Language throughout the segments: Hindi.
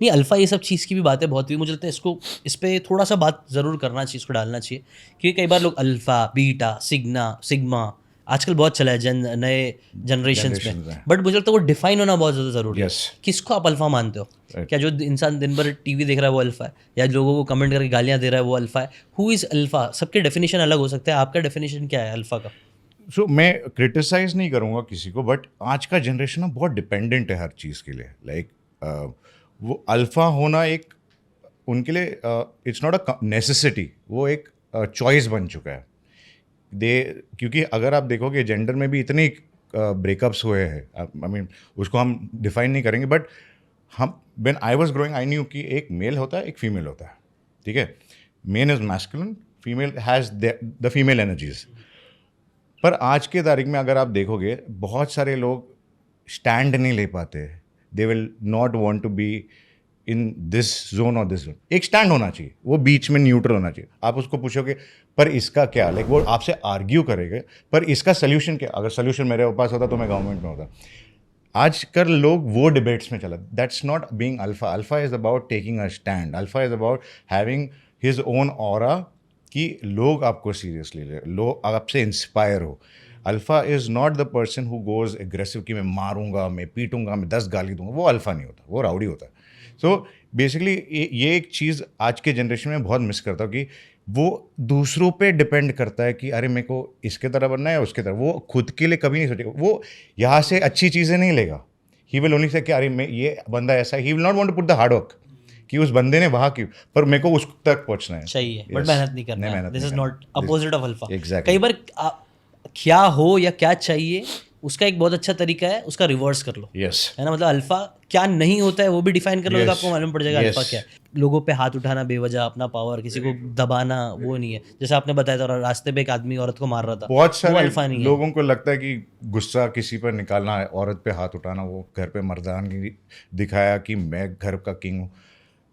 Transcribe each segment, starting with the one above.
नहीं अल्फ़ा ये सब चीज़ की भी बातें बहुत हुई, मुझे लगता है इसको इस पे थोड़ा सा बात ज़रूर करना चाहिए, इसको डालना चाहिए, क्योंकि कई बार लोग अल्फ़ा, बीटा, सिग्मा आजकल बहुत चला है नए जनरेशन्स में, Generations में। बट मुझे लगता है वो डिफाइन होना बहुत ज़्यादा ज़रूरी है। Yes। किसको आप अल्फ़ा मानते हो? Right। क्या जो इंसान दिन भर टीवी देख रहा है वो अल्फ़ा है, या लोगों को कमेंट करके गालियाँ दे रहा है वो अल्फ़ा है? Who is alpha? सबके डेफिनेशन अलग हो सकते हैं, आपका डेफिनेशन क्या है अल्फ़ा का? सो मैं क्रिटिसाइज नहीं करूँगा किसी को, बट आज का जनरेशन ना बहुत डिपेंडेंट है हर चीज़ के लिए। लाइक वो अल्फ़ा होना एक उनके लिए इट्स नॉट अ नेसेसिटी, वो एक चॉइस बन चुका है। क्योंकि अगर आप देखोगे जेंडर में भी इतने ब्रेकअप्स हुए हैं, आई मीन उसको हम डिफाइन नहीं करेंगे, बट हम when I was growing I knew कि एक मेल होता है, एक फीमेल होता है, ठीक है। Main is masculine, female has the female energies. पर आज के तारीख में अगर आप देखोगे बहुत सारे लोग स्टैंड नहीं ले पाते, they will not want to be in this zone और दिस जोन। एक स्टैंड होना चाहिए, वो बीच में न्यूट्रल होना चाहिए। आप उसको पूछोगे पर इसका क्या, लाइक वो आपसे आर्ग्यू करेगा पर इसका सोल्यूशन क्या। अगर सोल्यूशन मेरे पास होता तो मैं गवर्नमेंट में होता। आजकल लोग वो डिबेट्स में चला, that's not being alpha. Alpha is about taking a stand, alpha is about having his own aura, कि लोग आपको सीरियसली ले, लोग आपसे इंस्पायर हो। Alpha is not the person who goes aggressive कि मैं मारूंगा, मैं पीटूंगा, मैं 10 गाली दूंगा। वो अल्फा नहीं होता, वो राउडी होता है। सो बेसिकली ये एक चीज़ आज के जनरेशन में बहुत मिस करता हूँ कि वो दूसरों पे डिपेंड करता है कि अरे मेरे को इसके तरह बनना है या उसके तरह। वो खुद के लिए कभी नहीं सोचेगा, वो यहाँ से अच्छी चीज़ें नहीं लेगा। ही विल ओनली से कि अरे मैं ये बंदा ऐसा है, he will not want to put the hard work कि उस बंदे ने वहाँ क्यों, पर मेरे को उस तक पहुँचना है चाहिए, बट मेहनत नहीं करना। This is not opposite of alpha. Exactly। कई बार क्या हो या क्या चाहिए उसका एक बहुत अच्छा तरीका है, उसका रिवर्स कर लो। यस। है ना, मतलब अल्फा क्या नहीं होता है वो भी डिफाइन कर लो, तो आपको मालूम पड़ जाएगा अल्फा क्या है। लोगों पे हाथ उठाना बेवजह, अपना पावर, किसी को दबाना, वो नहीं है। जैसे आपने बताया था रास्ते पे एक आदमी औरत को मार रहा था, बहुत सारे अल्फा नहीं है। लोगों को लगता है कि गुस्सा किसी पर निकालना है, औरत पे हाथ उठाना, वो घर पे मर्दानगी दिखाया कि मैं घर का किंग हूँ।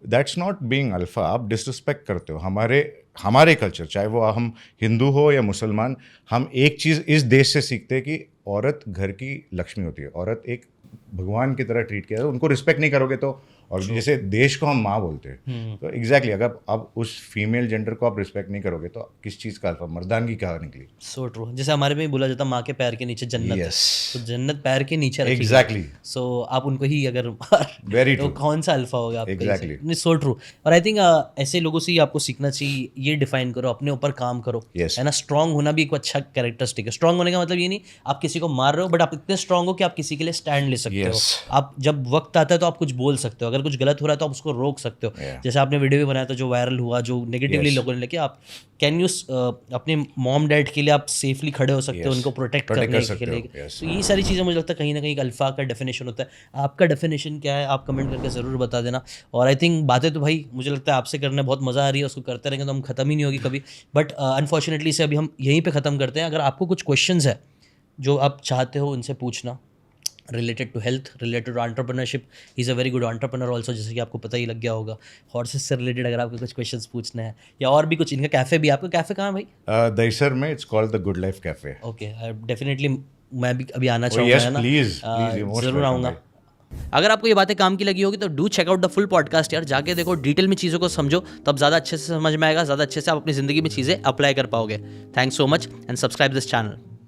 That's not being alpha. आप डिसरिस्पेक्ट करते हो हमारे कल्चर, चाहे वो हम हिंदू हो या मुसलमान। हम एक चीज़ इस देश से सीखते हैं कि औरत घर की लक्ष्मी होती है, औरत एक भगवान की तरह ट्रीट किया है। उनको रिस्पेक्ट नहीं करोगे तो, और जैसे देश को हम माँ बोलते हैं, तो एग्जैक्टली अगर आप उस फीमेल जेंडर को आप रिस्पेक्ट नहीं करोगे तो किस चीज़ का अल्फा, मर्दानगी कहाँ निकली। So true. जैसे हमारे में भी बोला जाता माँ के पैर के नीचे जन्नत है, तो जन्नत पैर के नीचे रखी एग्जैक्टली। सो आप उनको ही अगर वेरी तो ट्रू। कौन सा अल्फा होगा आपका? एग्जैक्टली। So true. और आई थिंक ऐसे लोगों से ही आपको सीखना चाहिए, ये डिफाइन करो, अपने ऊपर काम करो। Yes। है ना, स्ट्रांग होना भी एक अच्छा कैरेक्टरिस्टिक है। स्ट्रांग होने का मतलब ये नहीं आप किसी को मार रहे हो, बट आप इतने स्ट्रांग हो कि आप किसी के लिए स्टैंड ले सकते हो। आप जब वक्त आता है तो आप कुछ बोल सकते हो, अगर कुछ गलत हो रहा है तो आप उसको रोक सकते हो। जैसे आपने वीडियो भी बनाया था जो वायरल हुआ, जो नेगेटिवली लोगों ने लेके, आप कैन यू अपने मॉम डैड के लिए आप सेफली खड़े हो सकते हो, उनको प्रोटेक्ट करने के लिए। तो ये सारी चीज़ें मुझे लगता है कहीं ना कहीं अल्फा का डेफिनेशन होता है। आपका डेफिनेशन क्या है आप कमेंट करके ज़रूर बता देना। और आई थिंक बातें तो भाई मुझे लगता है आपसे करने बहुत मज़ा आ रही है, उसको करते रहेंगे तो हम ख़त्म ही नहीं होगी कभी। बट अनफॉर्चुनेटली इसे अभी हम यहीं पे ख़त्म करते हैं। अगर आपको कुछ क्वेश्चंस है जो आप चाहते हो उनसे पूछना, related to health, related to entrepreneurship, he is a very good entrepreneur also, जैसे कि आपको पता ही लग गया होगा। हॉर्सेस से रिलेटेड अगर आपको कुछ क्वेश्चंस पूछना है या और भी कुछ, इनका कैफ़े भी, आपका कैफ़े कहाँ है भाई? दहीसर में, it's called the good life cafe. Okay, definitely मैं भी अभी आना चाहूँगा, है ना? प्लीज ज़रूर आऊँगा। अगर आपको ये बातें काम की लगी होगी तो do check out the full podcast यार, जाके देखो, डिटेल में चीज़ों को समझो, तब ज़्यादा अच्छे से समझ में आएगा, ज़्यादा अच्छे से आप अपनी ज़िंदगी में चीज़ें अप्लाई कर पाओगे। Thanks so much and subscribe this channel.